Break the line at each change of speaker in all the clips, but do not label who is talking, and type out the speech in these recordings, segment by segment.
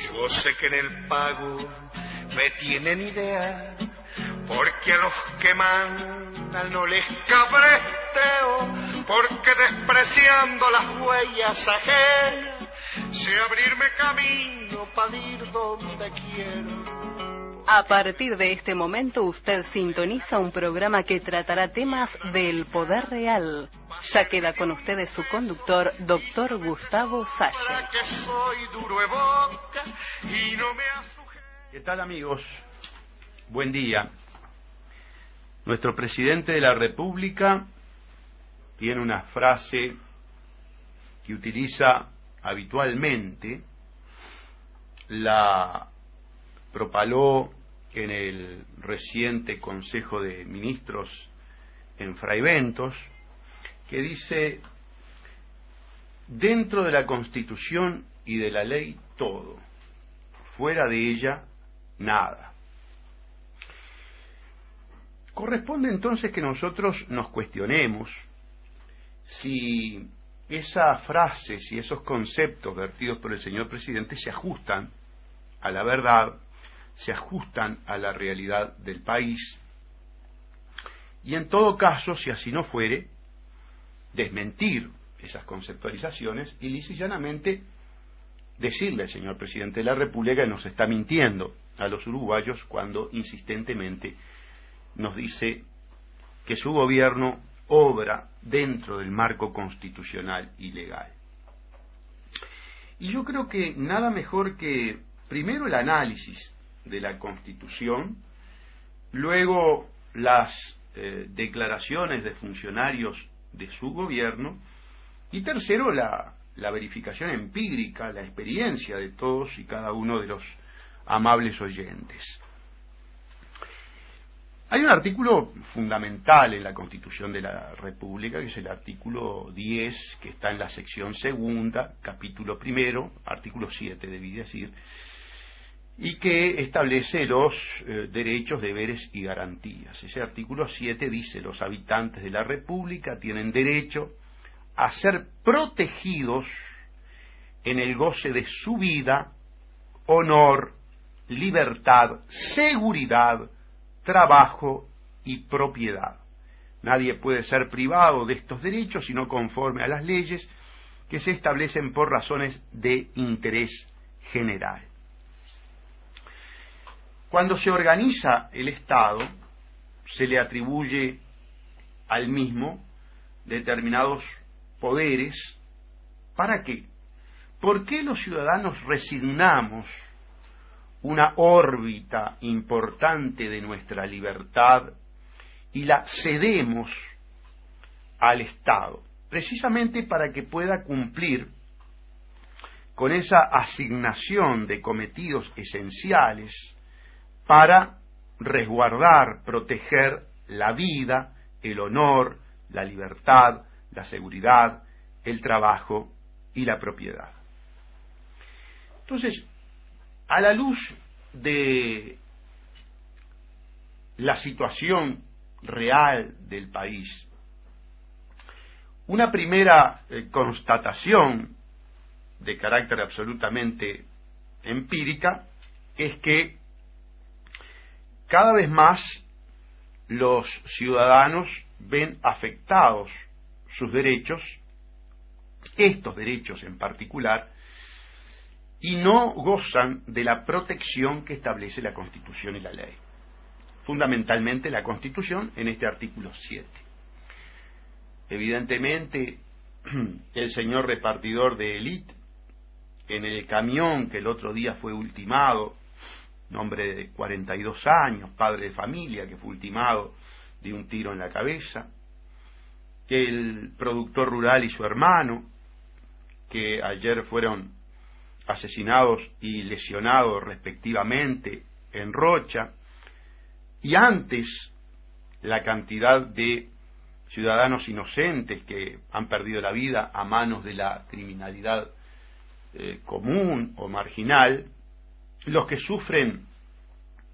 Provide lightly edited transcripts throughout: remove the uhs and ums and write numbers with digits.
Yo sé que en el pago me tienen idea, porque a los que mandan no les cabresteo, porque despreciando las huellas ajenas, sé abrirme camino para ir donde quiero.
A partir de este momento usted sintoniza un programa que tratará temas del poder real. Ya queda con ustedes su conductor, doctor Gustavo Salle.
¿Qué tal, amigos? Buen día. Nuestro presidente de la República tiene una frase que utiliza habitualmente, la propaló en el reciente Consejo de Ministros en Fraiventos, que dice: dentro de la Constitución y de la ley todo, fuera de ella nada. Corresponde entonces que nosotros nos cuestionemos si esa frase, si esos conceptos vertidos por el señor presidente se ajustan a la verdad, se ajustan a la realidad del país, y en todo caso, si así no fuere, desmentir esas conceptualizaciones y lisa y llanamente decirle al señor presidente de la República que nos está mintiendo a los uruguayos cuando insistentemente nos dice que su gobierno obra dentro del marco constitucional y legal. Y yo creo que nada mejor que primero el análisis de la Constitución, luego las declaraciones de funcionarios de su gobierno, y tercero la verificación empírica, la experiencia de todos y cada uno de los amables oyentes. Hay un artículo fundamental en la Constitución de la República, que es el artículo 10, que está en la sección segunda, capítulo primero, artículo 7, debí decir, y que establece los derechos, deberes y garantías. Ese artículo 7 dice: los habitantes de la República tienen derecho a ser protegidos en el goce de su vida, honor, libertad, seguridad, trabajo y propiedad. Nadie puede ser privado de estos derechos sino conforme a las leyes que se establecen por razones de interés general. Cuando se organiza el Estado, se le atribuye al mismo determinados poderes. ¿Para qué? ¿Por qué los ciudadanos resignamos una órbita importante de nuestra libertad y la cedemos al Estado? Precisamente para que pueda cumplir con esa asignación de cometidos esenciales para resguardar, proteger la vida, el honor, la libertad, la seguridad, el trabajo y la propiedad. Entonces, a la luz de la situación real del país, una primera constatación de carácter absolutamente empírica es que cada vez más los ciudadanos ven afectados sus derechos, estos derechos en particular, y no gozan de la protección que establece la Constitución y la ley. Fundamentalmente la Constitución en este artículo 7. Evidentemente, el señor repartidor de élite, en el camión que el otro día fue ultimado, un hombre de 42 años, padre de familia, que fue ultimado de un tiro en la cabeza, el productor rural y su hermano, que ayer fueron asesinados y lesionados respectivamente en Rocha, y antes la cantidad de ciudadanos inocentes que han perdido la vida a manos de la criminalidad común o marginal, los que sufren,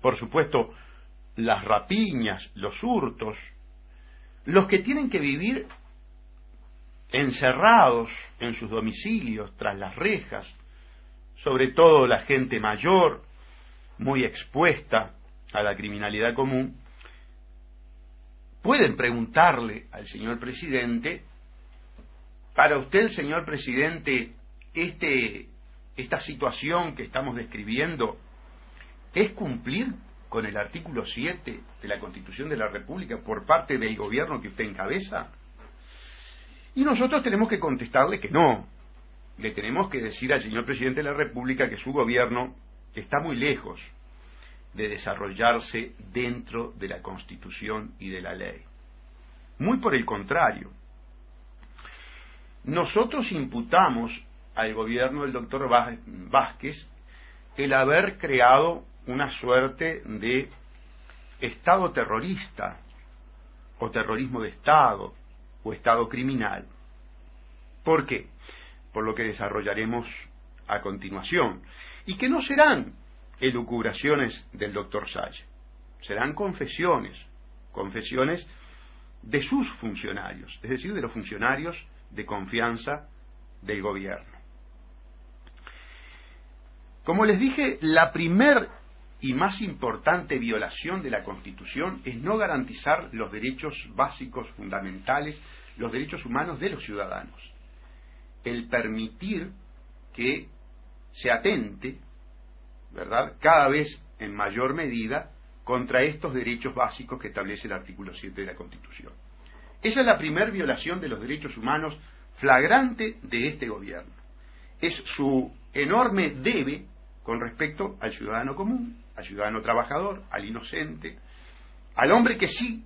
por supuesto, las rapiñas, los hurtos, los que tienen que vivir encerrados en sus domicilios tras las rejas, sobre todo la gente mayor, muy expuesta a la criminalidad común, pueden preguntarle al señor presidente: para usted, señor presidente, esta situación que estamos describiendo es cumplir con el artículo 7 de la Constitución de la República por parte del gobierno que usted encabeza. Y nosotros tenemos que contestarle que no. Le tenemos que decir al señor presidente de la República que su gobierno está muy lejos de desarrollarse dentro de la Constitución y de la ley. Muy por el contrario. Nosotros imputamos al gobierno del doctor Vázquez el haber creado una suerte de Estado terrorista, o terrorismo de Estado, o Estado criminal. ¿Por qué? Por lo que desarrollaremos a continuación, y que no serán elucubraciones del doctor Salle, serán confesiones de sus funcionarios, es decir, de los funcionarios de confianza del gobierno. Como les dije, la primer y más importante violación de la Constitución es no garantizar los derechos básicos fundamentales, los derechos humanos de los ciudadanos. El permitir que se atente, ¿verdad?, cada vez en mayor medida contra estos derechos básicos que establece el artículo 7 de la Constitución. Esa es la primera violación de los derechos humanos flagrante de este gobierno. Es su enorme debe con respecto al ciudadano común, al ciudadano trabajador, al inocente, al hombre que sí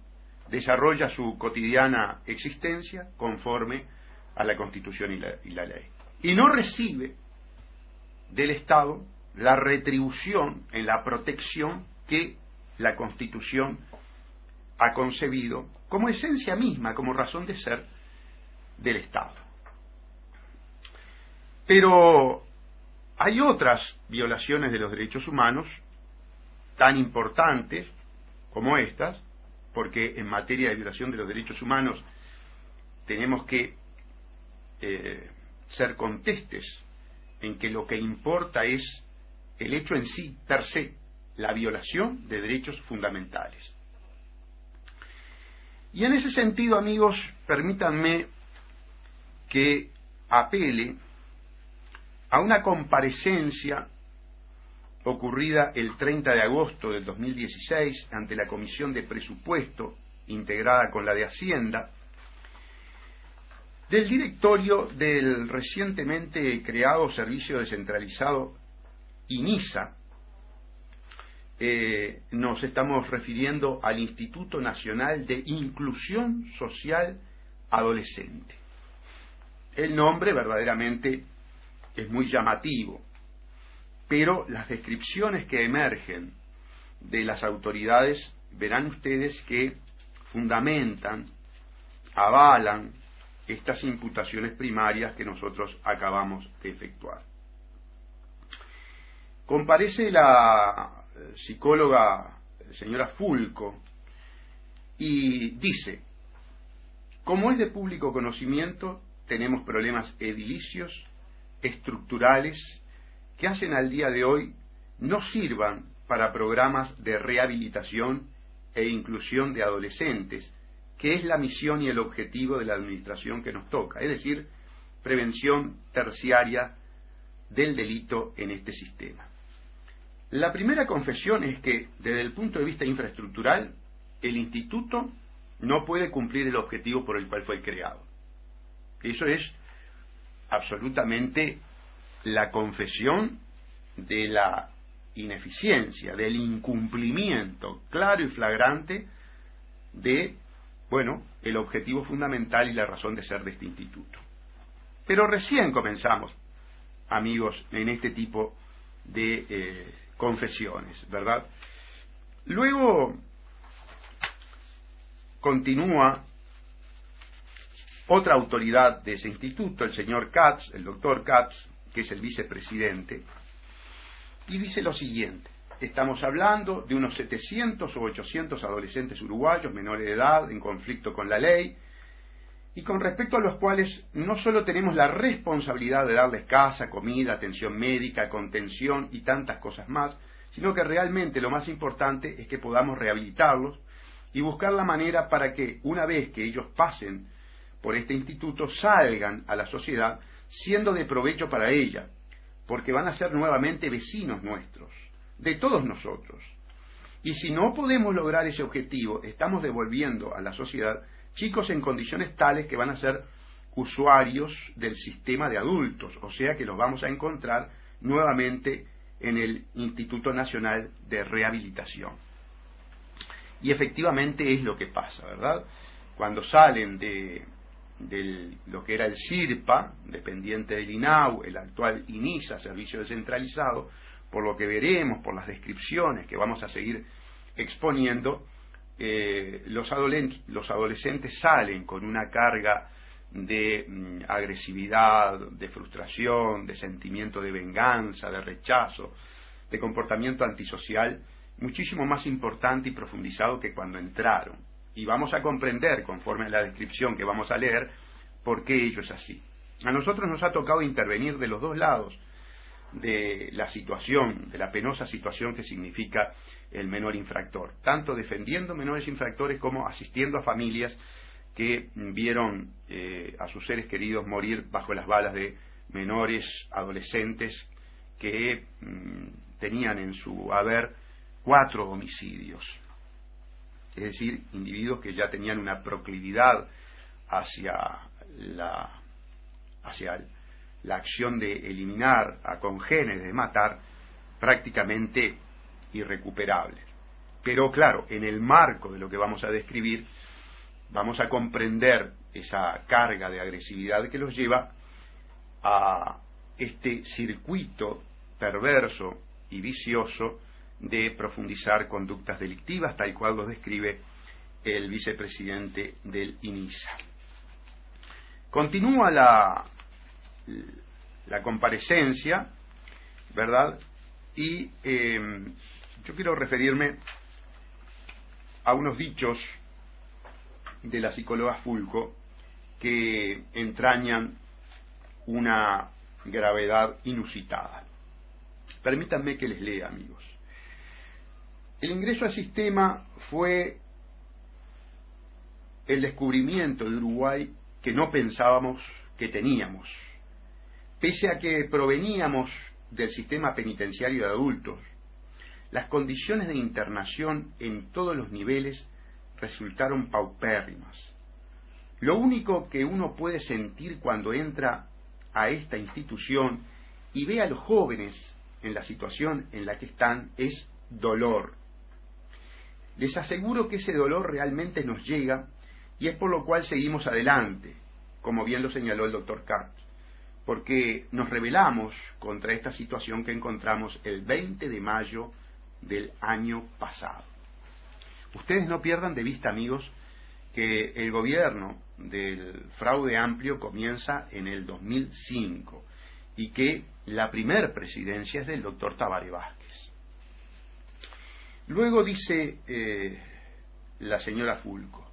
desarrolla su cotidiana existencia conforme a la Constitución y la ley. Y no recibe del Estado la retribución en la protección que la Constitución ha concebido como esencia misma, como razón de ser del Estado. Pero hay otras violaciones de los derechos humanos tan importantes como estas, porque en materia de violación de los derechos humanos tenemos que ser contestes en que lo que importa es el hecho en sí, per se, la violación de derechos fundamentales. Y en ese sentido, amigos, permítanme que apele a una comparecencia ocurrida el 30 de agosto del 2016 ante la Comisión de Presupuesto, integrada con la de Hacienda, del directorio del recientemente creado Servicio Descentralizado INISA. Nos estamos refiriendo al Instituto Nacional de Inclusión Social Adolescente. El nombre verdaderamente es muy llamativo, pero las descripciones que emergen de las autoridades, verán ustedes que fundamentan, avalan estas imputaciones primarias que nosotros acabamos de efectuar. Comparece la psicóloga señora Fulco y dice: como es de público conocimiento, tenemos problemas edilicios, estructurales, que hacen al día de hoy no sirvan para programas de rehabilitación e inclusión de adolescentes, que es la misión y el objetivo de la administración que nos toca, es decir, prevención terciaria del delito en este sistema. La primera confesión es que, desde el punto de vista infraestructural, el instituto no puede cumplir el objetivo por el cual fue creado. Eso es absolutamente la confesión de la ineficiencia, del incumplimiento claro y flagrante de, el objetivo fundamental y la razón de ser de este instituto. Pero recién comenzamos, amigos, en este tipo de confesiones, ¿verdad? Luego continúa otra autoridad de ese instituto, el señor Katz, el doctor Katz, que es el vicepresidente, y dice lo siguiente: estamos hablando de unos 700 o 800 adolescentes uruguayos menores de edad en conflicto con la ley, y con respecto a los cuales no solo tenemos la responsabilidad de darles casa, comida, atención médica, contención y tantas cosas más, sino que realmente lo más importante es que podamos rehabilitarlos y buscar la manera para que una vez que ellos pasen por este instituto salgan a la sociedad siendo de provecho para ella, porque van a ser nuevamente vecinos nuestros, de todos nosotros. Y si no podemos lograr ese objetivo, estamos devolviendo a la sociedad chicos en condiciones tales que van a ser usuarios del sistema de adultos, o sea que los vamos a encontrar nuevamente en el Instituto Nacional de Rehabilitación. Y efectivamente es lo que pasa, ¿verdad? Cuando salen de lo que era el SIRPA, dependiente del INAU, el actual INISA, Servicio Descentralizado, por lo que veremos, por las descripciones que vamos a seguir exponiendo, los adolescentes salen con una carga de agresividad, de frustración, de sentimiento de venganza, de rechazo, de comportamiento antisocial, muchísimo más importante y profundizado que cuando entraron. Y vamos a comprender, conforme a la descripción que vamos a leer, por qué ello es así. A nosotros nos ha tocado intervenir de los dos lados de la situación, de la penosa situación que significa el menor infractor, tanto defendiendo menores infractores como asistiendo a familias que vieron a sus seres queridos morir bajo las balas de menores adolescentes que tenían en su haber 4 homicidios, es decir, individuos que ya tenían una proclividad hacia la acción de eliminar a congéneres, de matar, prácticamente irrecuperable. Pero claro, en el marco de lo que vamos a describir, vamos a comprender esa carga de agresividad que los lleva a este circuito perverso y vicioso de profundizar conductas delictivas, tal cual los describe el vicepresidente del INISA. Continúa la comparecencia, ¿verdad? Y yo quiero referirme a unos dichos de la psicóloga Fulco que entrañan una gravedad inusitada. Permítanme que les lea, amigos. El ingreso al sistema fue el descubrimiento de Uruguay que no pensábamos que teníamos. Pese a que proveníamos del sistema penitenciario de adultos, las condiciones de internación en todos los niveles resultaron paupérrimas. Lo único que uno puede sentir cuando entra a esta institución y ve a los jóvenes en la situación en la que están es dolor. Les aseguro que ese dolor realmente nos llega y es por lo cual seguimos adelante, como bien lo señaló el doctor Katz, porque nos rebelamos contra esta situación que encontramos el 20 de mayo del año pasado. Ustedes no pierdan de vista, amigos, que el gobierno del fraude amplio comienza en el 2005 y que la primer presidencia es del doctor Tabaré Vázquez. Luego dice la señora Fulco,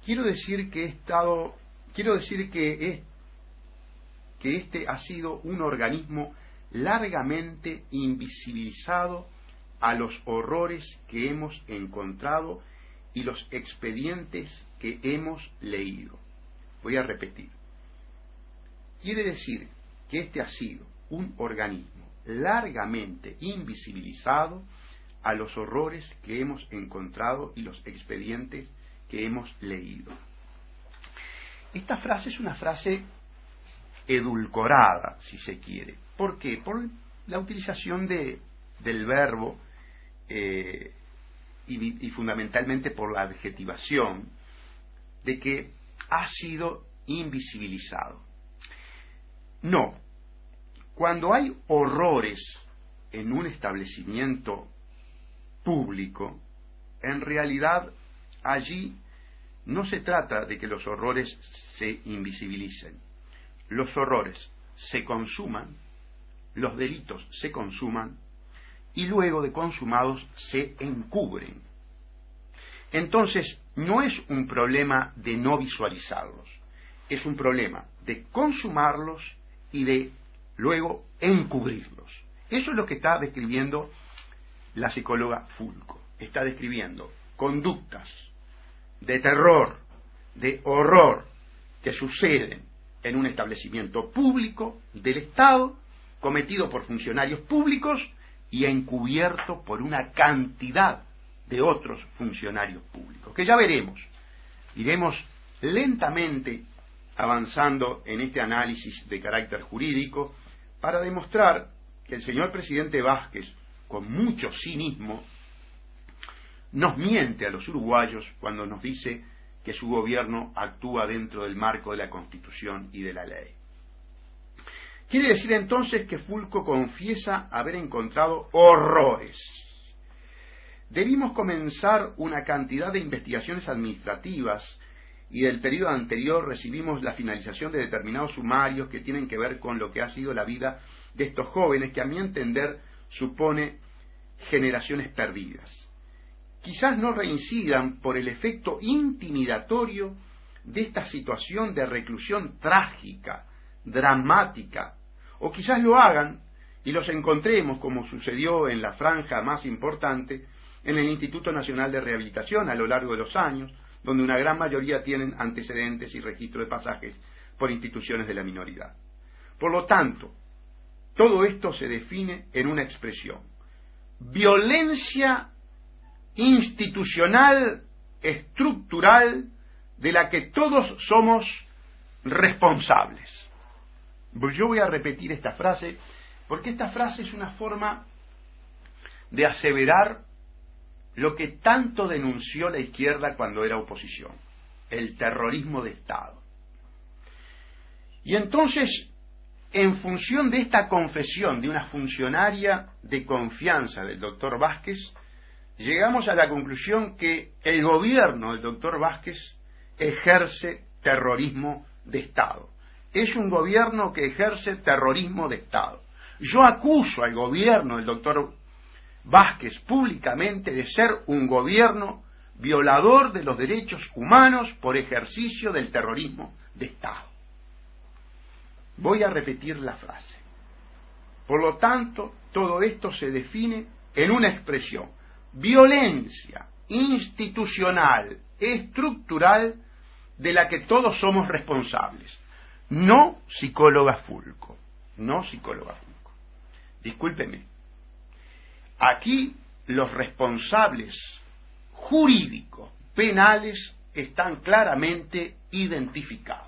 quiero decir que este ha sido un organismo largamente invisibilizado a los horrores que hemos encontrado y los expedientes que hemos leído. Voy a repetir. Quiere decir que este ha sido un organismo largamente invisibilizado a los horrores que hemos encontrado y los expedientes que hemos leído. Esta frase es una frase edulcorada, si se quiere. ¿Por qué? Por la utilización del verbo y fundamentalmente por la adjetivación de que ha sido invisibilizado. No, cuando hay horrores en un establecimiento público, en realidad allí no se trata de que los horrores se invisibilicen. Los horrores se consuman, los delitos se consuman y luego de consumados se encubren. Entonces, no es un problema de no visualizarlos, es un problema de consumarlos y de luego encubrirlos. Eso es lo que está describiendo la psicóloga Fulco. Está describiendo conductas de terror, de horror, que suceden en un establecimiento público del Estado, cometido por funcionarios públicos y encubierto por una cantidad de otros funcionarios públicos, que ya veremos. Iremos lentamente avanzando en este análisis de carácter jurídico para demostrar que el señor presidente Vázquez, con mucho cinismo, nos miente a los uruguayos cuando nos dice que su gobierno actúa dentro del marco de la Constitución y de la ley. Quiere decir entonces que Fulco confiesa haber encontrado horrores. Debimos comenzar una cantidad de investigaciones administrativas y del periodo anterior recibimos la finalización de determinados sumarios que tienen que ver con lo que ha sido la vida de estos jóvenes, que a mi entender supone generaciones perdidas. Quizás no reincidan por el efecto intimidatorio de esta situación de reclusión trágica, dramática, o quizás lo hagan y los encontremos, como sucedió en la franja más importante, en el Instituto Nacional de Rehabilitación a lo largo de los años, donde una gran mayoría tienen antecedentes y registro de pasajes por instituciones de la minoridad. Por lo tanto, todo esto se define en una expresión: violencia institucional, estructural, de la que todos somos responsables. Pues yo voy a repetir esta frase, porque esta frase es una forma de aseverar lo que tanto denunció la izquierda cuando era oposición: el terrorismo de Estado. Y entonces, en función de esta confesión de una funcionaria de confianza del doctor Vázquez, llegamos a la conclusión que el gobierno del doctor Vázquez ejerce terrorismo de Estado. Es un gobierno que ejerce terrorismo de Estado. Yo acuso al gobierno del doctor Vázquez públicamente de ser un gobierno violador de los derechos humanos por ejercicio del terrorismo de Estado. Voy a repetir la frase. Por lo tanto, todo esto se define en una expresión: violencia institucional, estructural, de la que todos somos responsables. No psicóloga Fulco, no psicóloga Fulco. Discúlpeme. Aquí los responsables jurídicos, penales, están claramente identificados.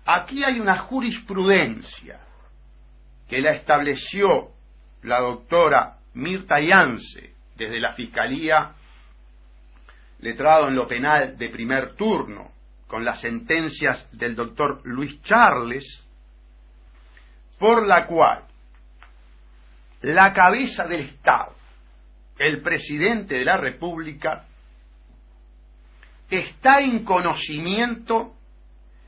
Aquí hay una jurisprudencia que la estableció la doctora Mirta Yance desde la Fiscalía, letrado en lo penal de primer turno, con las sentencias del doctor Luis Charles, por la cual la cabeza del Estado, el presidente de la República, está en conocimiento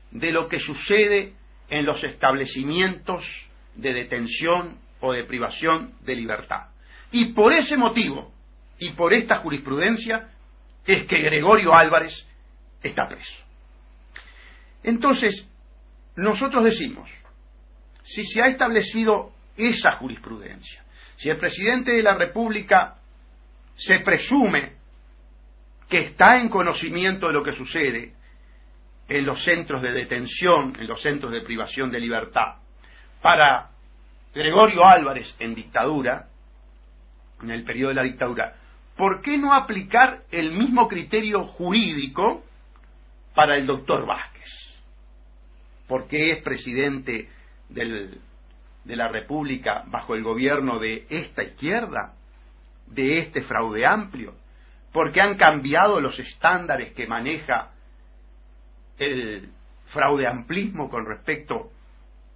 de lo que sucede en los establecimientos de detención o de privación de libertad. Y por ese motivo, y por esta jurisprudencia, es que Gregorio Álvarez está preso. Entonces, nosotros decimos, si se ha establecido esa jurisprudencia, si el presidente de la República se presume que está en conocimiento de lo que sucede en los centros de detención, en los centros de privación de libertad, para Gregorio Álvarez en dictadura, en el periodo de la dictadura, ¿por qué no aplicar el mismo criterio jurídico para el doctor Vázquez? Porque es presidente de la República bajo el gobierno de esta izquierda, de este fraude amplio, porque han cambiado los estándares que maneja el fraude amplismo con respecto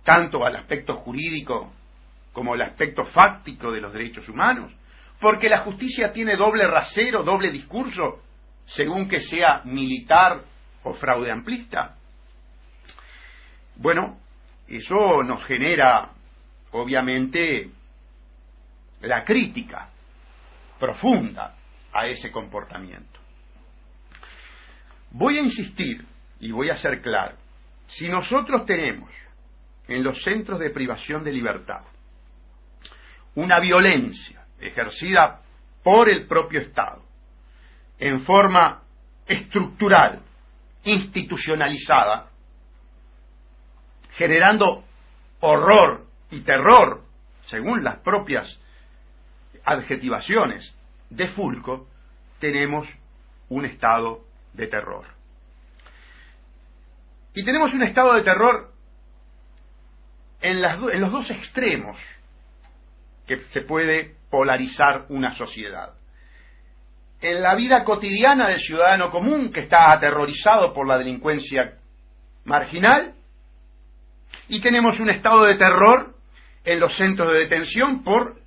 tanto al aspecto jurídico como al aspecto fáctico de los derechos humanos, porque la justicia tiene doble rasero, doble discurso, según que sea militar o fraude amplista. Bueno, eso nos genera, obviamente, la crítica profunda a ese comportamiento. Voy a insistir y voy a ser claro. Si nosotros tenemos en los centros de privación de libertad una violencia ejercida por el propio Estado en forma estructural, institucionalizada, generando horror y terror, según las propias adjetivaciones de Fulco, tenemos un estado de terror. Y tenemos un estado de terror en los dos extremos que se puede polarizar una sociedad. En la vida cotidiana del ciudadano común, que está aterrorizado por la delincuencia marginal, y tenemos un estado de terror en los centros de detención por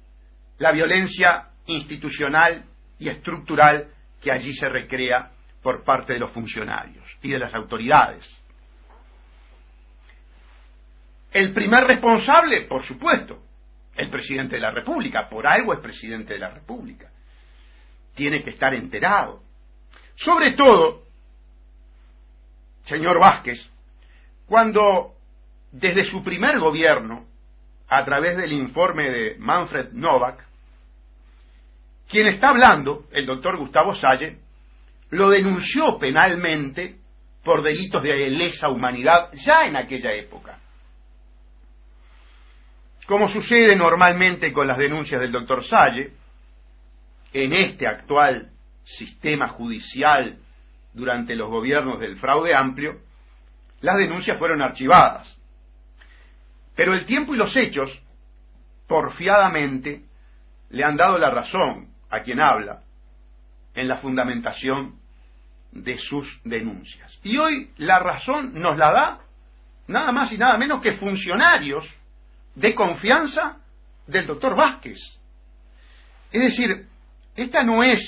la violencia institucional y estructural que allí se recrea por parte de los funcionarios y de las autoridades. El primer responsable, por supuesto, el presidente de la República, por algo es presidente de la República. Tiene que estar enterado. Sobre todo, señor Vázquez, cuando desde su primer gobierno, a través del informe de Manfred Novak, quien está hablando, el doctor Gustavo Salle, lo denunció penalmente por delitos de lesa humanidad ya en aquella época. Como sucede normalmente con las denuncias del doctor Salle, en este actual sistema judicial durante los gobiernos del fraude amplio, las denuncias fueron archivadas. Pero el tiempo y los hechos, porfiadamente, le han dado la razón a quien habla en la fundamentación de sus denuncias. Y hoy la razón nos la da nada más y nada menos que funcionarios de confianza del doctor Vázquez. Es decir, esta no es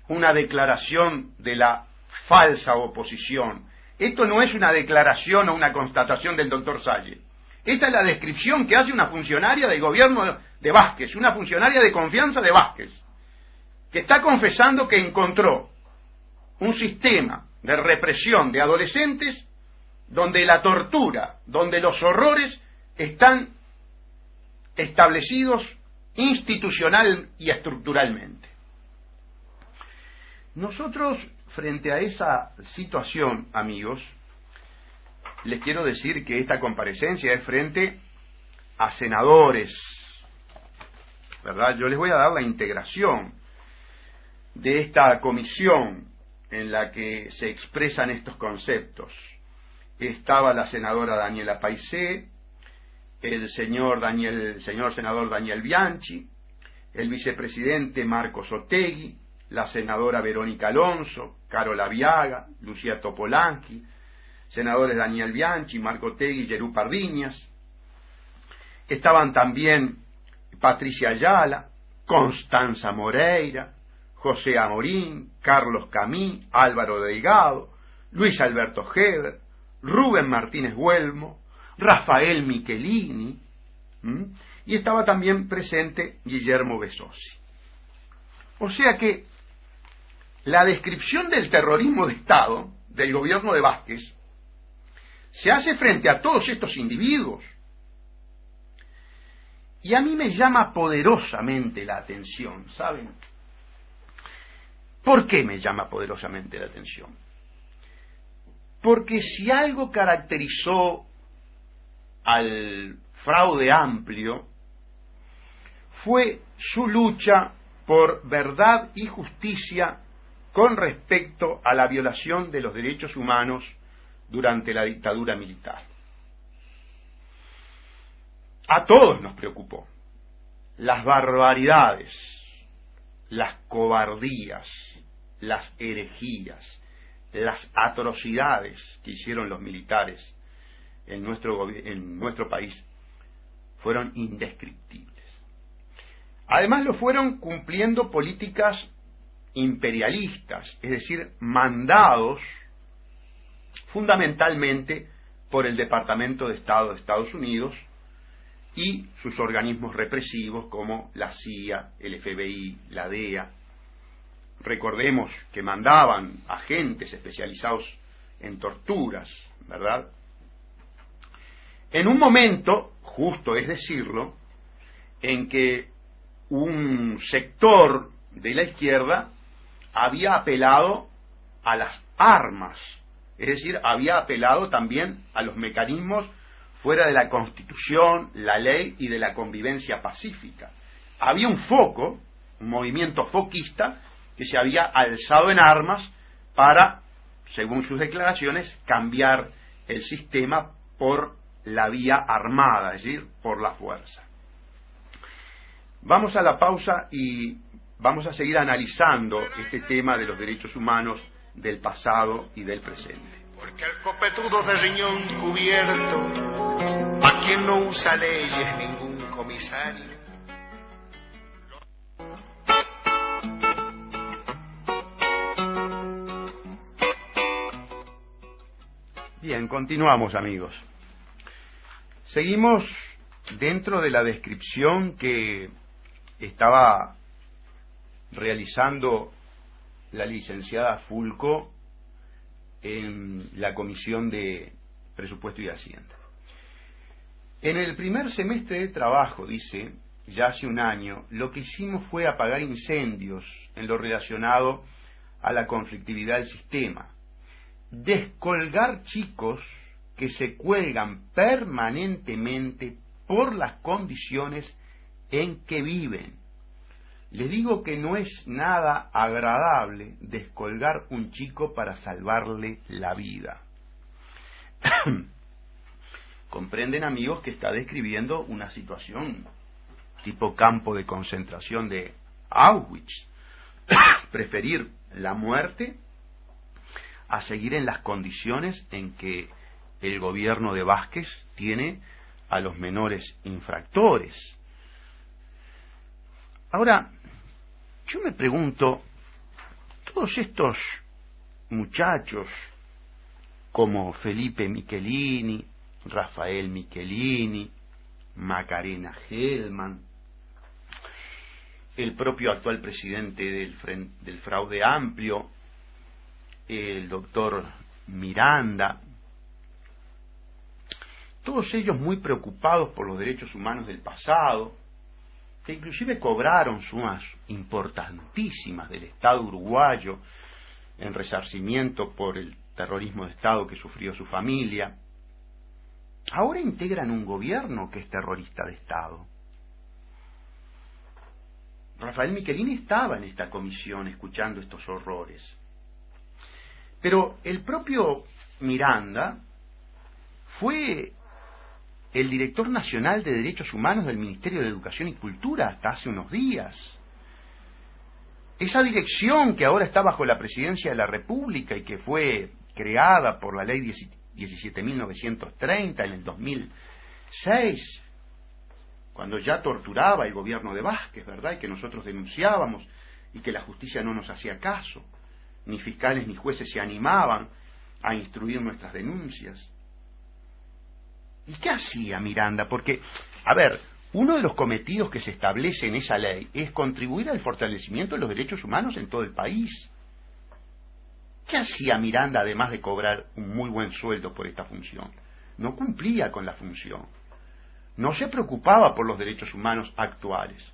una declaración de la falsa oposición. Esto no es una declaración o una constatación del doctor Salle. Esta es la descripción que hace una funcionaria del gobierno de Vázquez, una funcionaria de confianza de Vázquez, que está confesando que encontró un sistema de represión de adolescentes donde la tortura, donde los horrores están establecidos institucional y estructuralmente. Nosotros, frente a esa situación, amigos, les quiero decir que esta comparecencia es frente a senadores, ¿verdad? Yo les voy a dar la integración de esta comisión en la que se expresan estos conceptos. Estaba la senadora Daniela Paisé, el señor senador Daniel Bianchi, el vicepresidente Marcos Otegui, la senadora Verónica Alonso, Carola Viaga, Lucía Topolansky, senadores Daniel Bianchi, Marco Otegui y Yerú Pardiñas. Estaban también Patricia Ayala, Constanza Moreira, José Amorín, Carlos Camí, Álvaro Delgado, Luis Alberto Heber, Rubén Martínez Huelmo, Rafael Michelini, y estaba también presente Guillermo Besosi. O sea que la descripción del terrorismo de Estado del gobierno de Vázquez se hace frente a todos estos individuos. Y a mí me llama poderosamente la atención, ¿saben? ¿Por qué me llama poderosamente la atención? Porque si algo caracterizó al fraude amplio fue su lucha por verdad y justicia con respecto a la violación de los derechos humanos durante la dictadura militar. A todos nos preocupó las barbaridades, las cobardías, las herejías, las atrocidades que hicieron los militares en nuestro país fueron indescriptibles. Además lo fueron cumpliendo políticas imperialistas, es decir, mandados fundamentalmente por el Departamento de Estado de Estados Unidos y sus organismos represivos como la CIA, el FBI, la DEA. Recordemos que mandaban agentes especializados en torturas, ¿verdad?, en un momento, justo es decirlo, en que un sector de la izquierda había apelado a las armas, es decir, había apelado también a los mecanismos fuera de la Constitución, la ley y de la convivencia pacífica. Había un foco, un movimiento foquista, que se había alzado en armas para, según sus declaraciones, cambiar el sistema por la vía armada, es decir, por la fuerza. Vamos a la pausa y vamos a seguir analizando este tema de los derechos humanos del pasado y del presente.
Porque al copetudo de riñón cubierto, a quien no usa leyes ningún comisario.
Bien, continuamos, amigos. Seguimos dentro de la descripción que estaba realizando la licenciada Fulco en la Comisión de Presupuesto y Hacienda. En el primer semestre de trabajo, dice, ya hace un año, lo que hicimos fue apagar incendios en lo relacionado a la conflictividad del sistema, descolgar chicos que se cuelgan permanentemente por las condiciones en que viven. Les digo que no es nada agradable descolgar un chico para salvarle la vida. Comprenden, amigos, que está describiendo una situación tipo campo de concentración de Auschwitz. Preferir la muerte a seguir en las condiciones en que el gobierno de Vázquez tiene a los menores infractores. Ahora, yo me pregunto, todos estos muchachos como Felipe Michelini, Rafael Michelini, Macarena Gelman, el propio actual presidente del Fraude Amplio, el doctor Miranda, todos ellos muy preocupados por los derechos humanos del pasado, que inclusive cobraron sumas importantísimas del Estado uruguayo en resarcimiento por el terrorismo de Estado que sufrió su familia, ahora integran un gobierno que es terrorista de Estado. Rafael Michelini estaba en esta comisión escuchando estos horrores. Pero el propio Miranda fue el director nacional de Derechos Humanos del Ministerio de Educación y Cultura hasta hace unos días. Esa dirección que ahora está bajo la presidencia de la República y que fue creada por la ley 17.930 en el 2006, cuando ya torturaba el gobierno de Vázquez, ¿verdad? Y que nosotros denunciábamos y que la justicia no nos hacía caso, ni fiscales ni jueces se animaban a instruir nuestras denuncias. ¿Y qué hacía Miranda? Porque, a ver, uno de los cometidos que se establece en esa ley es contribuir al fortalecimiento de los derechos humanos en todo el país. ¿Qué hacía Miranda además de cobrar un muy buen sueldo por esta función? No cumplía con la función. No se preocupaba por los derechos humanos actuales.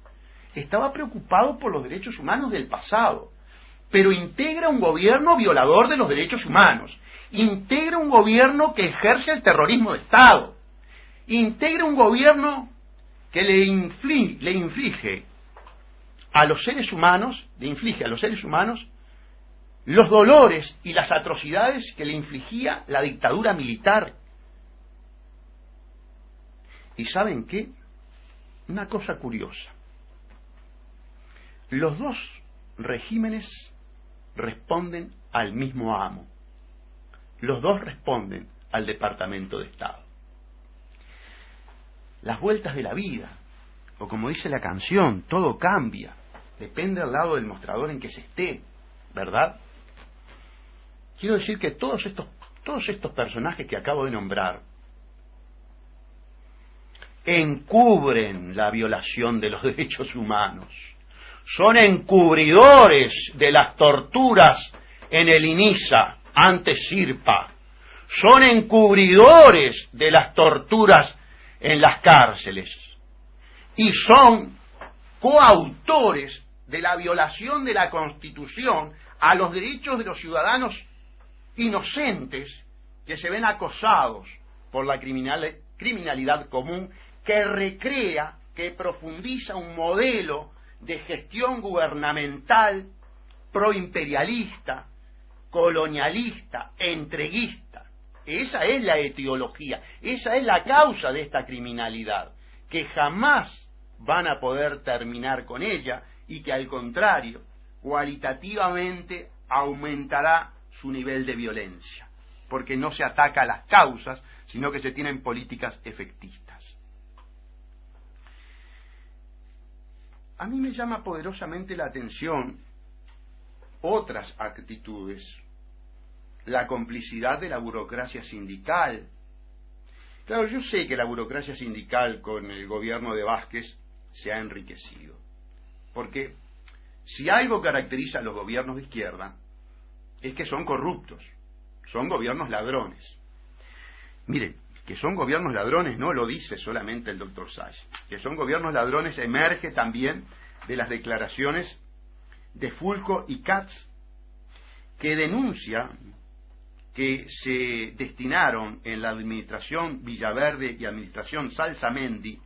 Estaba preocupado por los derechos humanos del pasado. Pero integra un gobierno violador de los derechos humanos. Integra un gobierno que ejerce el terrorismo de Estado. Integra un gobierno que le inflige a los seres humanos los dolores y las atrocidades que le infligía la dictadura militar. ¿Y saben qué? Una cosa curiosa. Los dos regímenes responden al mismo amo. Los dos responden al Departamento de Estado. Las vueltas de la vida, o como dice la canción, todo cambia, depende del lado del mostrador en que se esté, ¿verdad? Quiero decir que todos estos personajes que acabo de nombrar encubren la violación de los derechos humanos, son encubridores de las torturas en el INISA, antes SIRPA, son encubridores de las torturas en las cárceles y son coautores de la violación de la Constitución a los derechos de los ciudadanos inocentes que se ven acosados por la criminalidad común, que recrea, que profundiza un modelo de gestión gubernamental proimperialista, colonialista, entreguista. Esa es la etiología, esa es la causa de esta criminalidad, que jamás van a poder terminar con ella y que al contrario, cualitativamente aumentará su nivel de violencia, porque no se ataca a las causas, sino que se tienen políticas efectistas. A mí me llama poderosamente la atención otras actitudes, la complicidad de la burocracia sindical. Claro, yo sé que la burocracia sindical con el gobierno de Vázquez se ha enriquecido, porque si algo caracteriza a los gobiernos de izquierda es que son corruptos, son gobiernos ladrones. Miren, que son gobiernos ladrones no lo dice solamente el doctor Sage, que son gobiernos ladrones emerge también de las declaraciones de Fulco y Katz, que denuncia que se destinaron en la administración Villaverde y administración Salsamendi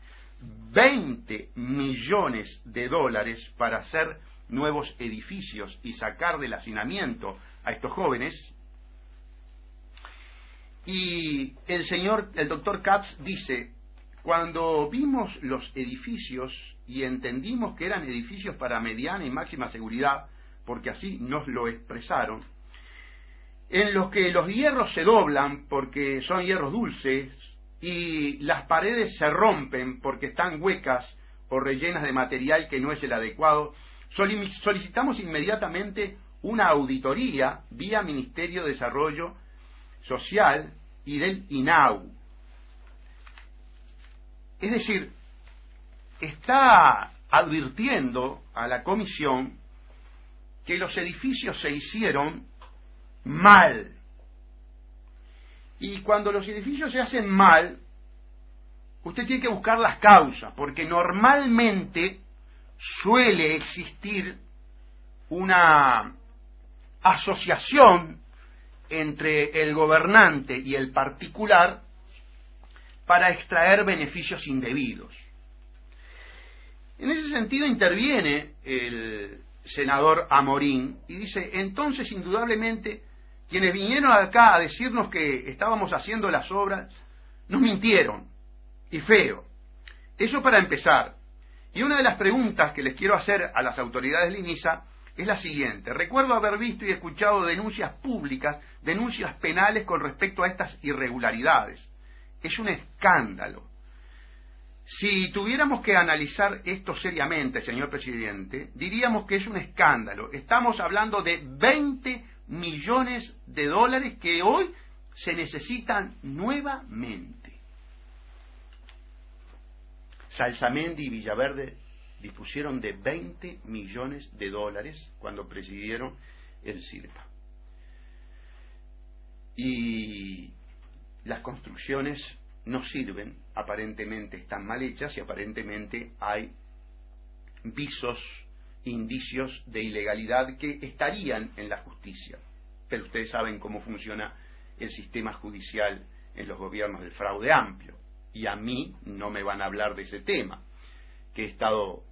20 millones de dólares para hacer nuevos edificios y sacar del hacinamiento a estos jóvenes. Y el doctor Katz dice: cuando vimos los edificios y entendimos que eran edificios para mediana y máxima seguridad, porque así nos lo expresaron, en los que los hierros se doblan porque son hierros dulces y las paredes se rompen porque están huecas o rellenas de material que no es el adecuado, solicitamos inmediatamente una auditoría vía Ministerio de Desarrollo Social y del INAU. Es decir, está advirtiendo a la comisión que los edificios se hicieron mal. Y cuando los edificios se hacen mal, usted tiene que buscar las causas, porque normalmente suele existir una asociación entre el gobernante y el particular para extraer beneficios indebidos. En ese sentido interviene el senador Amorín y dice: entonces indudablemente quienes vinieron acá a decirnos que estábamos haciendo las obras nos mintieron, y feo. Eso para empezar. Y una de las preguntas que les quiero hacer a las autoridades de INISA es la siguiente: recuerdo haber visto y escuchado denuncias públicas, denuncias penales con respecto a estas irregularidades. Es un escándalo. Si tuviéramos que analizar esto seriamente, señor presidente, diríamos que es un escándalo. Estamos hablando de 20 millones de dólares que hoy se necesitan nuevamente. Salsamendi y Villaverde dispusieron de 20 millones de dólares cuando presidieron el CIRPA. Y las construcciones no sirven, aparentemente están mal hechas y aparentemente hay visos, indicios de ilegalidad que estarían en la justicia. Pero ustedes saben cómo funciona el sistema judicial en los gobiernos del fraude amplio. Y a mí no me van a hablar de ese tema, que he estado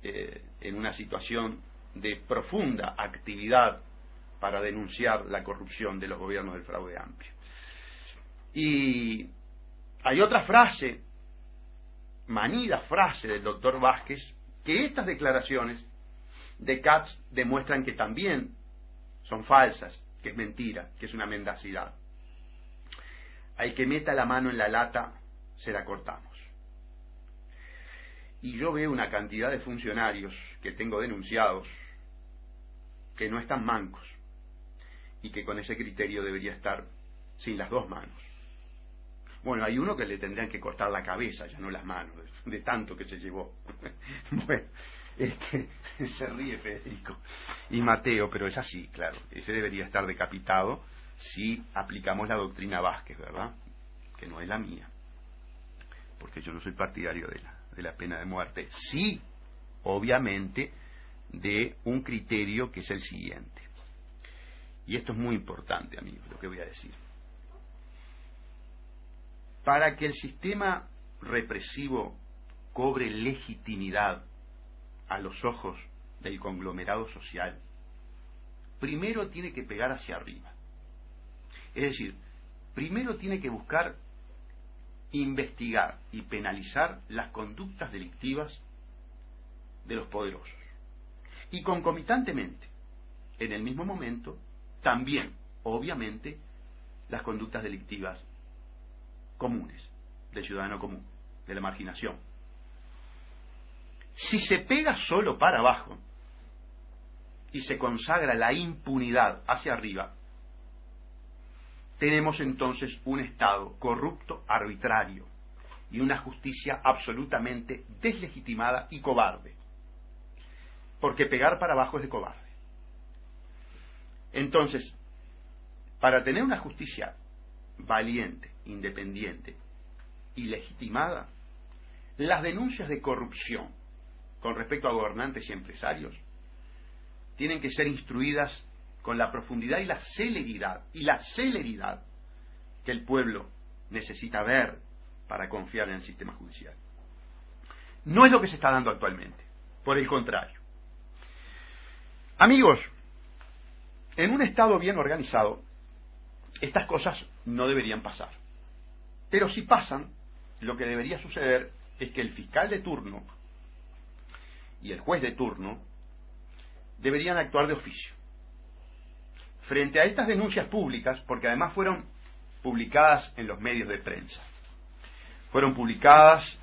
en una situación de profunda actividad para denunciar la corrupción de los gobiernos del fraude amplio. Y hay otra frase, manida frase del doctor Vázquez, que estas declaraciones de Katz demuestran que también son falsas, que es mentira, que es una mendacidad. Al que meta la mano en la lata, se la cortamos. Y yo veo una cantidad de funcionarios que tengo denunciados que no están mancos y que con ese criterio debería estar sin las dos manos. Bueno, hay uno que le tendrían que cortar la cabeza, ya no las manos, de tanto que se llevó. Bueno, se ríe Federico y Mateo, pero es así, claro. Ese debería estar decapitado si aplicamos la doctrina Vázquez, ¿verdad? Que no es la mía, porque yo no soy partidario de la pena de muerte. Sí, obviamente, de un criterio que es el siguiente. Y esto es muy importante, amigos, lo que voy a decir. Para que el sistema represivo cobre legitimidad a los ojos del conglomerado social, primero tiene que pegar hacia arriba. Es decir, primero tiene que buscar investigar y penalizar las conductas delictivas de los poderosos. Y concomitantemente, en el mismo momento, también, obviamente, las conductas delictivas comunes, del ciudadano común, de la marginación. Si se pega solo para abajo y se consagra la impunidad hacia arriba, tenemos entonces un Estado corrupto, arbitrario, y una justicia absolutamente deslegitimada y cobarde, porque pegar para abajo es de cobarde. Entonces, para tener una justicia valiente, independiente y legitimada, las denuncias de corrupción con respecto a gobernantes y empresarios tienen que ser instruidas con la profundidad y la celeridad que el pueblo necesita ver para confiar en el sistema judicial. No es lo que se está dando actualmente, por el contrario. Amigos, en un Estado bien organizado, estas cosas no deberían pasar. Pero si pasan, lo que debería suceder es que el fiscal de turno y el juez de turno deberían actuar de oficio. Frente a estas denuncias públicas, porque además fueron publicadas en los medios de prensa, fueron publicadas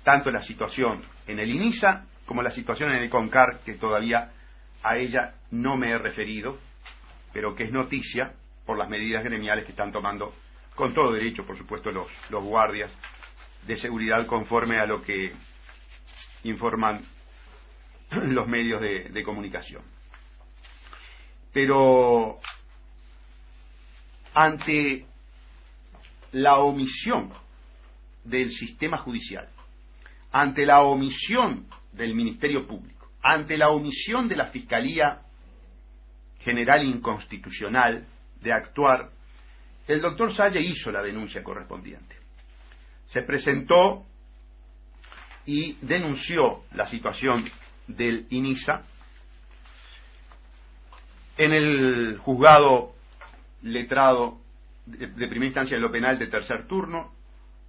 tanto la situación en el INISA como la situación en el CONCAR, que todavía a ella no me he referido, pero que es noticia por las medidas gremiales que están tomando, con todo derecho, por supuesto, los guardias de seguridad, conforme a lo que informan los medios de comunicación. Pero ante la omisión del sistema judicial, ante la omisión del Ministerio Público, ante la omisión de la Fiscalía General Inconstitucional de actuar, el doctor Salle hizo la denuncia correspondiente. Se presentó y denunció la situación del INISA en el juzgado letrado de primera instancia de lo penal de tercer turno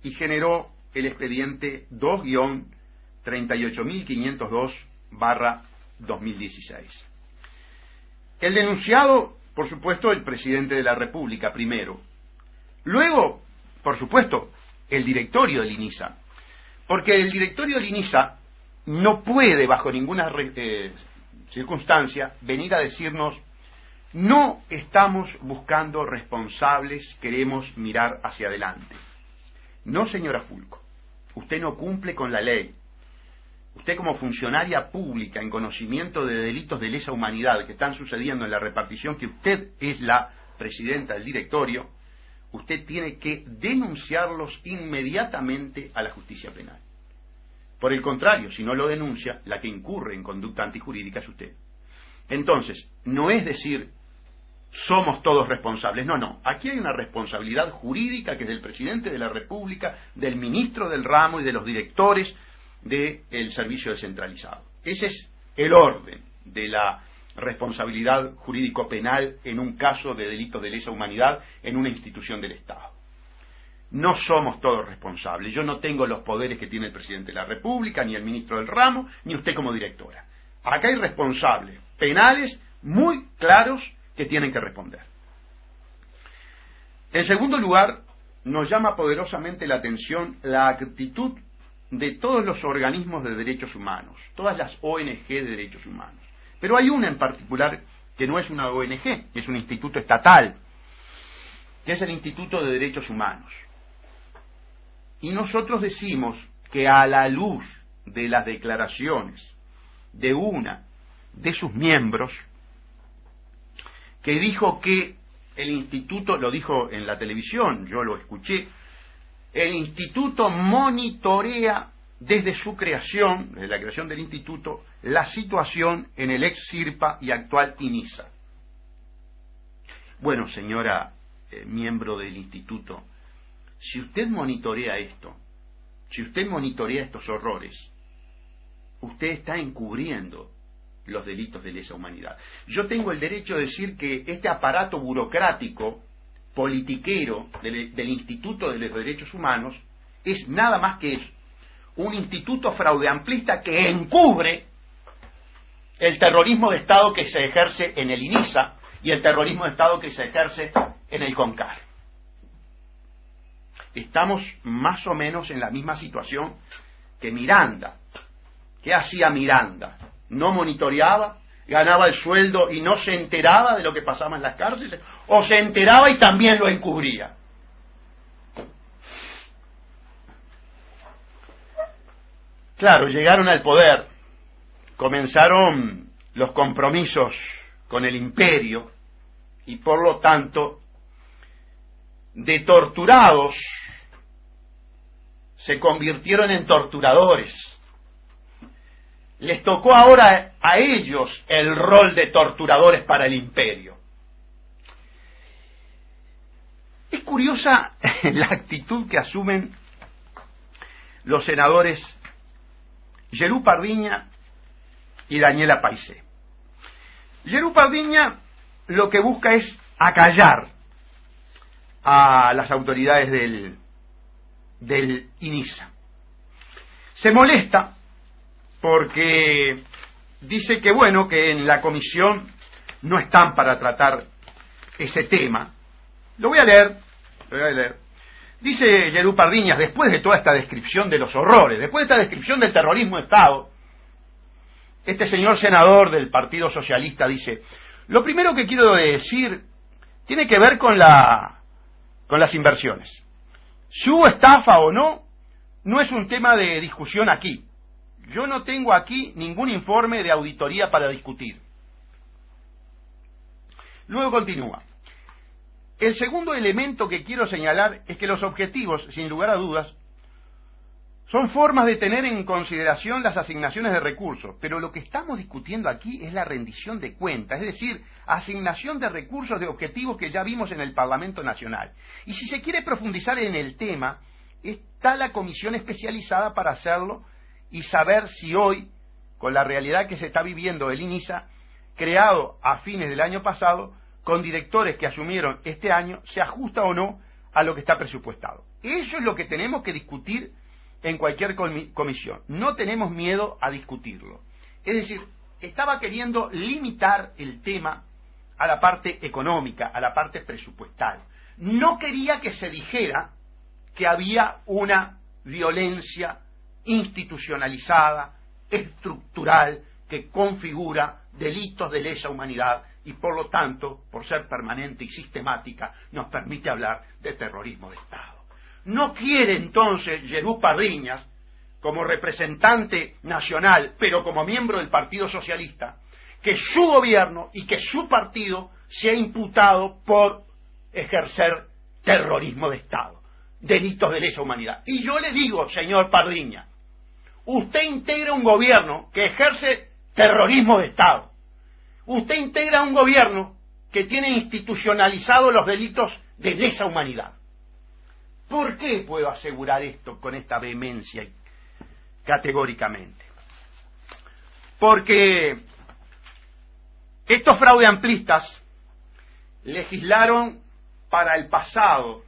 y generó el expediente 2-38502/2016. El denunciado, por supuesto, el presidente de la República primero. Luego, por supuesto, el directorio del INISA. Porque el directorio del INISA no puede, bajo ninguna circunstancia, venir a decirnos: no estamos buscando responsables, queremos mirar hacia adelante. No, señora Fulco, usted no cumple con la ley. Usted, como funcionaria pública en conocimiento de delitos de lesa humanidad que están sucediendo en la repartición, que usted es la presidenta del directorio, usted tiene que denunciarlos inmediatamente a la justicia penal. Por el contrario, si no lo denuncia, la que incurre en conducta antijurídica es usted. Entonces, no es decir somos todos responsables, no. Aquí hay una responsabilidad jurídica que es del presidente de la República, del ministro del ramo y de los directores del servicio descentralizado. Ese es el orden de la responsabilidad jurídico-penal en un caso de delito de lesa humanidad en una institución del Estado. No somos todos responsables. Yo no tengo los poderes que tiene el presidente de la República, ni el ministro del ramo, ni usted como directora. Acá hay responsables penales muy claros que tienen que responder. En segundo lugar, nos llama poderosamente la atención la actitud de todos los organismos de derechos humanos, todas las ONG de derechos humanos. Pero hay una en particular que no es una ONG, es un instituto estatal, que es el Instituto de Derechos Humanos. Y nosotros decimos que a la luz de las declaraciones de una de sus miembros, que dijo que el instituto, lo dijo en la televisión, yo lo escuché, el instituto monitorea desde su creación, desde la creación del instituto, la situación en el ex CIRPA y actual INISA. Bueno, señora miembro del instituto, si usted monitorea esto, si usted monitorea estos horrores, usted está encubriendo los delitos de lesa humanidad. Yo tengo el derecho de decir que este aparato burocrático, politiquero del Instituto de los Derechos Humanos es nada más que eso, un instituto fraudeamplista que encubre el terrorismo de Estado que se ejerce en el INISA y el terrorismo de Estado que se ejerce en el CONCAR. Estamos más o menos en la misma situación que Miranda. ¿Qué hacía Miranda? ¿No monitoreaba? ¿Ganaba el sueldo y no se enteraba de lo que pasaba en las cárceles? ¿O se enteraba y también lo encubría? Claro, llegaron al poder, comenzaron los compromisos con el imperio y por lo tanto de torturados se convirtieron en torturadores. Les tocó ahora a ellos el rol de torturadores para el imperio. Es curiosa la actitud que asumen los senadores Gerú Pardiña y Daniela Paisé. Gerú Pardiña lo que busca es acallar a las autoridades del INISA. Se molesta porque dice que bueno, que en la comisión no están para tratar ese tema. Lo voy a leer. Dice Gerú Pardiñas, después de toda esta descripción de los horrores, después de esta descripción del terrorismo de Estado, este señor senador del Partido Socialista dice, lo primero que quiero decir tiene que ver con las inversiones. Si hubo estafa o no, no es un tema de discusión aquí. Yo no tengo aquí ningún informe de auditoría para discutir. Luego continúa. El segundo elemento que quiero señalar es que los objetivos, sin lugar a dudas, son formas de tener en consideración las asignaciones de recursos, pero lo que estamos discutiendo aquí es la rendición de cuentas, es decir, asignación de recursos de objetivos que ya vimos en el Parlamento Nacional. Y si se quiere profundizar en el tema, está la comisión especializada para hacerlo y saber si hoy, con la realidad que se está viviendo el INISA, creado a fines del año pasado, con directores que asumieron este año, se ajusta o no a lo que está presupuestado. Eso es lo que tenemos que discutir en cualquier comisión. No tenemos miedo a discutirlo. Es decir, estaba queriendo limitar el tema a la parte económica, a la parte presupuestal. No quería que se dijera que había una violencia institucionalizada, estructural, que configura delitos de lesa humanidad y por lo tanto, por ser permanente y sistemática, nos permite hablar de terrorismo de Estado. No quiere entonces Gerú Pardiñas, como representante nacional, pero como miembro del Partido Socialista, que su gobierno y que su partido sea imputado por ejercer terrorismo de Estado, delitos de lesa humanidad. Y yo le digo, señor Pardiñas, usted integra un gobierno que ejerce terrorismo de Estado. Usted integra un gobierno que tiene institucionalizados los delitos de lesa humanidad. ¿Por qué puedo asegurar esto con esta vehemencia y categóricamente? Porque estos fraudeamplistas legislaron para el pasado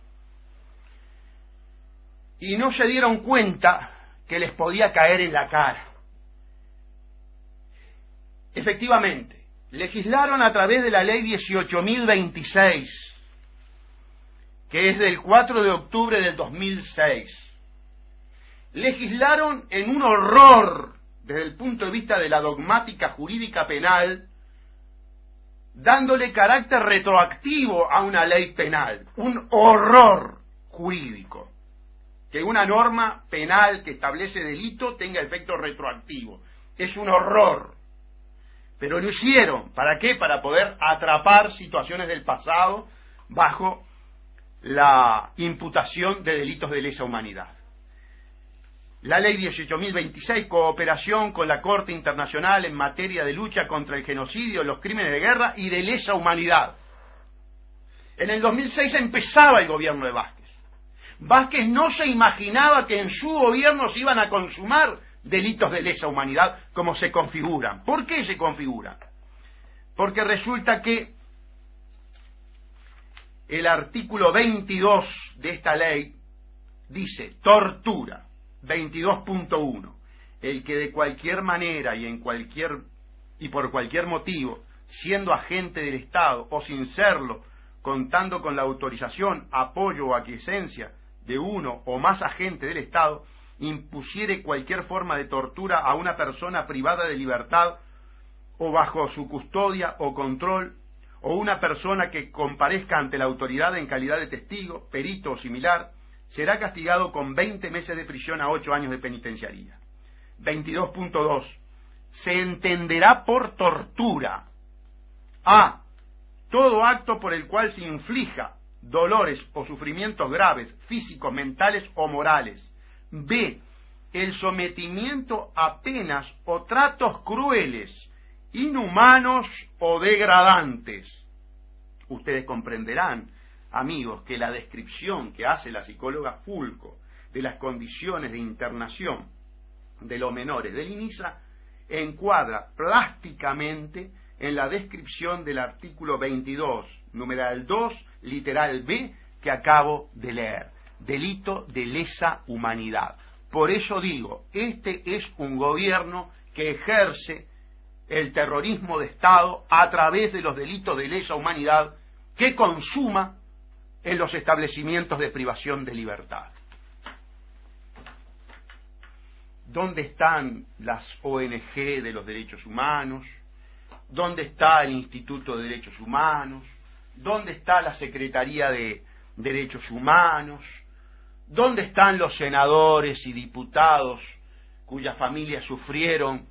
y no se dieron cuenta que les podía caer en la cara. Efectivamente, legislaron a través de la ley 18.026, que es del 4 de octubre del 2006. Legislaron en un horror desde el punto de vista de la dogmática jurídica penal, dándole carácter retroactivo a una ley penal. Un horror jurídico. Que una norma penal que establece delito tenga efecto retroactivo. Es un horror. Pero lo hicieron. ¿Para qué? Para poder atrapar situaciones del pasado, bajo la imputación de delitos de lesa humanidad. La ley 18.026, cooperación con la Corte Internacional en materia de lucha contra el genocidio, los crímenes de guerra y de lesa humanidad. En el 2006 empezaba el gobierno de Vázquez. Vázquez no se imaginaba que en su gobierno se iban a consumar delitos de lesa humanidad como se configuran. ¿Por qué se configuran? Porque resulta que el artículo 22 de esta ley dice: tortura, 22.1, el que de cualquier manera y por cualquier motivo, siendo agente del Estado o sin serlo, contando con la autorización, apoyo o aquiescencia de uno o más agentes del Estado, impusiere cualquier forma de tortura a una persona privada de libertad o bajo su custodia o control, o una persona que comparezca ante la autoridad en calidad de testigo, perito o similar, será castigado con 20 meses de prisión a 8 años de penitenciaría. 22.2. Se entenderá por tortura: a. todo acto por el cual se inflija dolores o sufrimientos graves, físicos, mentales o morales. B. el sometimiento a penas o tratos crueles, inhumanos o degradantes. Ustedes comprenderán, amigos, que la descripción que hace la psicóloga Fulco de las condiciones de internación de los menores del INISA encuadra plásticamente en la descripción del artículo 22, numeral 2, literal B, que acabo de leer: delito de lesa humanidad. Por eso digo, este es un gobierno que ejerce el terrorismo de Estado a través de los delitos de lesa humanidad que consuma en los establecimientos de privación de libertad. ¿Dónde están las ONG de los derechos humanos? ¿Dónde está el Instituto de Derechos Humanos? ¿Dónde está la Secretaría de Derechos Humanos? ¿Dónde están los senadores y diputados cuyas familias sufrieron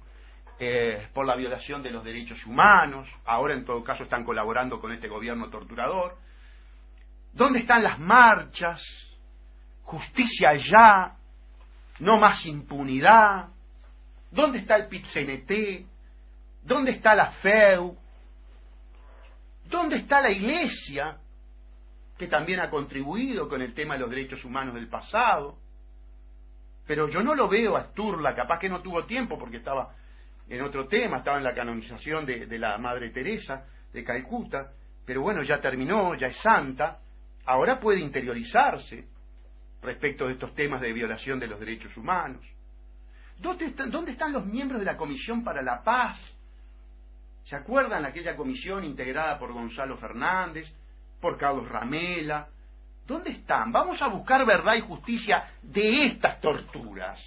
por la violación de los derechos humanos? Ahora en todo caso están colaborando con este gobierno torturador. ¿Dónde están las marchas? Justicia ya, no más impunidad. ¿Dónde está el PIT-CNT? ¿Dónde está la FEU? ¿Dónde está la Iglesia, que también ha contribuido con el tema de los derechos humanos del pasado? Pero yo no lo veo a Sturla, capaz que no tuvo tiempo porque estaba en otro tema, estaba en la canonización de la Madre Teresa de Calcuta, pero bueno, ya terminó, ya es santa, ahora puede interiorizarse respecto de estos temas de violación de los derechos humanos. ¿Dónde están los miembros de la Comisión para la Paz? ¿Se acuerdan aquella comisión integrada por Gonzalo Fernández, por Carlos Ramela? ¿Dónde están? Vamos a buscar verdad y justicia de estas torturas,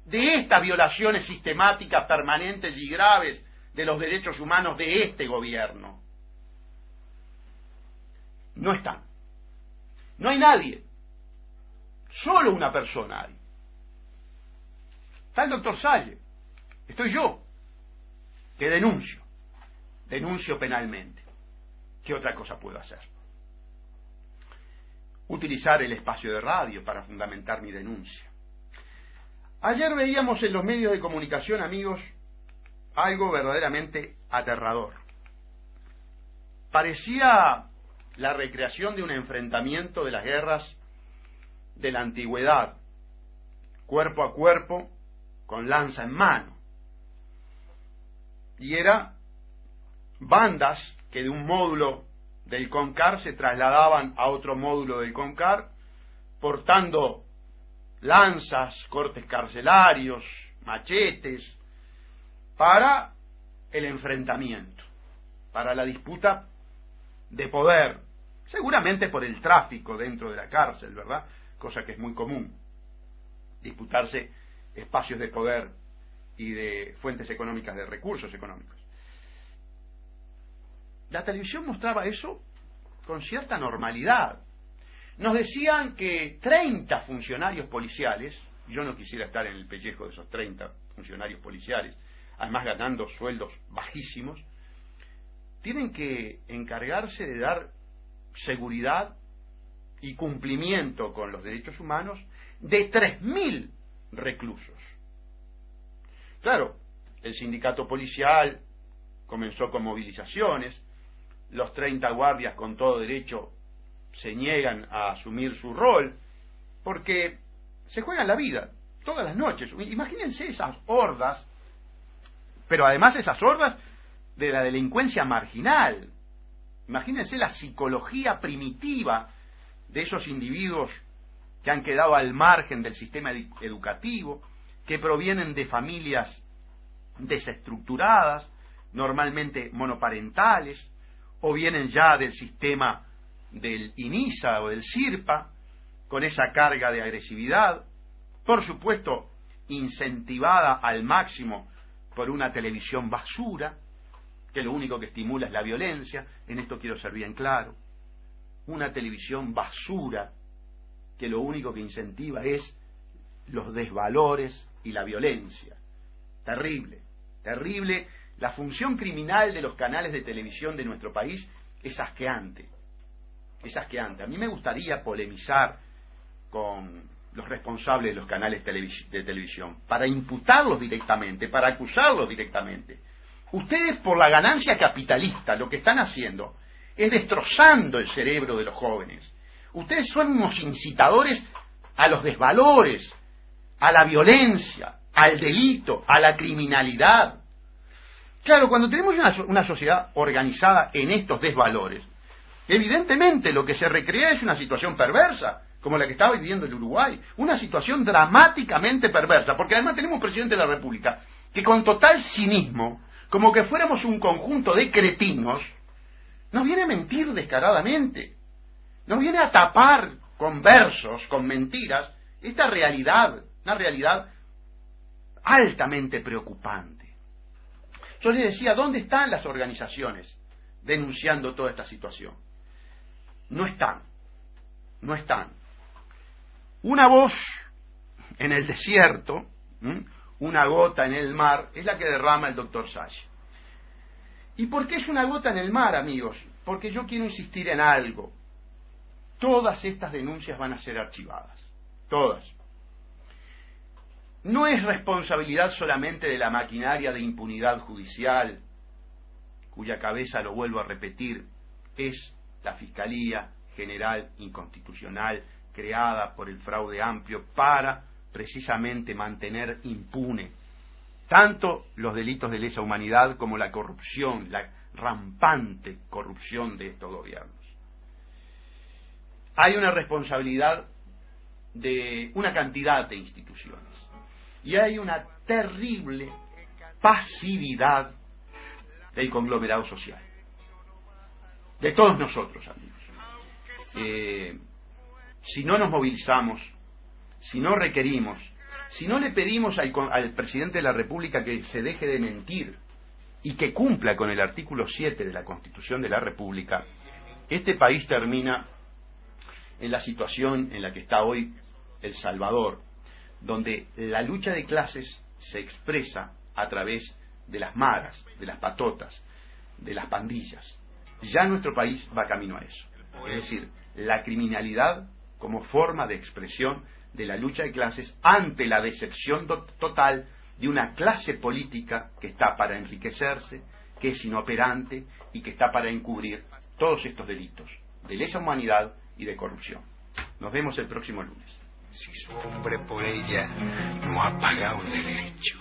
de estas violaciones sistemáticas, permanentes y graves de los derechos humanos de este gobierno. No están. No hay nadie. Solo una persona hay. Está el doctor Salle. Estoy yo, que denuncio penalmente. ¿Qué otra cosa puedo hacer? Utilizar el espacio de radio para fundamentar mi denuncia. Ayer veíamos en los medios de comunicación, amigos, algo verdaderamente aterrador. Parecía la recreación de un enfrentamiento de las guerras de la antigüedad, cuerpo a cuerpo, con lanza en mano. Y era bandas que de un módulo del CONCAR se trasladaban a otro módulo del CONCAR, portando lanzas, cortes carcelarios, machetes, para el enfrentamiento, para la disputa de poder, seguramente por el tráfico dentro de la cárcel, ¿verdad? Cosa que es muy común, disputarse espacios de poder y de fuentes económicas, de recursos económicos. La televisión mostraba eso con cierta normalidad. Nos decían que 30 funcionarios policiales, yo no quisiera estar en el pellejo de esos 30 funcionarios policiales, además ganando sueldos bajísimos, tienen que encargarse de dar seguridad y cumplimiento con los derechos humanos de 3.000 reclusos. Claro, el sindicato policial comenzó con movilizaciones, los 30 guardias con todo derecho se niegan a asumir su rol, porque se juegan la vida todas las noches. Imagínense esas hordas, pero además esas hordas de la delincuencia marginal. Imagínense la psicología primitiva de esos individuos que han quedado al margen del sistema educativo, que provienen de familias desestructuradas, normalmente monoparentales, o vienen ya del sistema del INISA o del SIRPA, con esa carga de agresividad, por supuesto incentivada al máximo por una televisión basura, que lo único que estimula es la violencia. En esto quiero ser bien claro. Una televisión basura que lo único que incentiva es los desvalores y la violencia. Terrible, terrible. La función criminal de los canales de televisión de nuestro país es asqueante. Es asqueante. A mí me gustaría polemizar con los responsables de los canales de televisión para imputarlos directamente, para acusarlos directamente. Ustedes, por la ganancia capitalista, lo que están haciendo es destrozando el cerebro de los jóvenes. Ustedes son unos incitadores a los desvalores, a la violencia, al delito, a la criminalidad. Claro, cuando tenemos una sociedad organizada en estos desvalores, evidentemente lo que se recrea es una situación perversa, como la que estaba viviendo el Uruguay, una situación dramáticamente perversa, porque además tenemos un presidente de la República que con total cinismo, como que fuéramos un conjunto de cretinos, nos viene a mentir descaradamente, nos viene a tapar con versos, con mentiras, esta realidad, una realidad altamente preocupante. Yo les decía, ¿dónde están las organizaciones denunciando toda esta situación? No están, no están. Una voz en el desierto, una gota en el mar, es la que derrama el doctor Salle. ¿Y por qué es una gota en el mar, amigos? Porque yo quiero insistir en algo. Todas estas denuncias van a ser archivadas. Todas. No es responsabilidad solamente de la maquinaria de impunidad judicial, cuya cabeza, lo vuelvo a repetir, es la Fiscalía General Inconstitucional, creada por el fraude amplio para precisamente mantener impune tanto los delitos de lesa humanidad como la corrupción, la rampante corrupción de estos gobiernos. Hay una responsabilidad de una cantidad de instituciones y hay una terrible pasividad del conglomerado social, de todos nosotros, amigos. Si no nos movilizamos, si no requerimos, si no le pedimos al presidente de la República que se deje de mentir y que cumpla con el artículo 7 de la Constitución de la República, este país termina en la situación en la que está hoy El Salvador, donde la lucha de clases se expresa a través de las maras, de las patotas, de las pandillas. Ya nuestro país va camino a eso. Es decir, la criminalidad como forma de expresión de la lucha de clases ante la decepción total de una clase política que está para enriquecerse, que es inoperante y que está para encubrir todos estos delitos de lesa humanidad y de corrupción. Nos vemos el próximo lunes.
Si su hombre por ella no ha pagado derecho.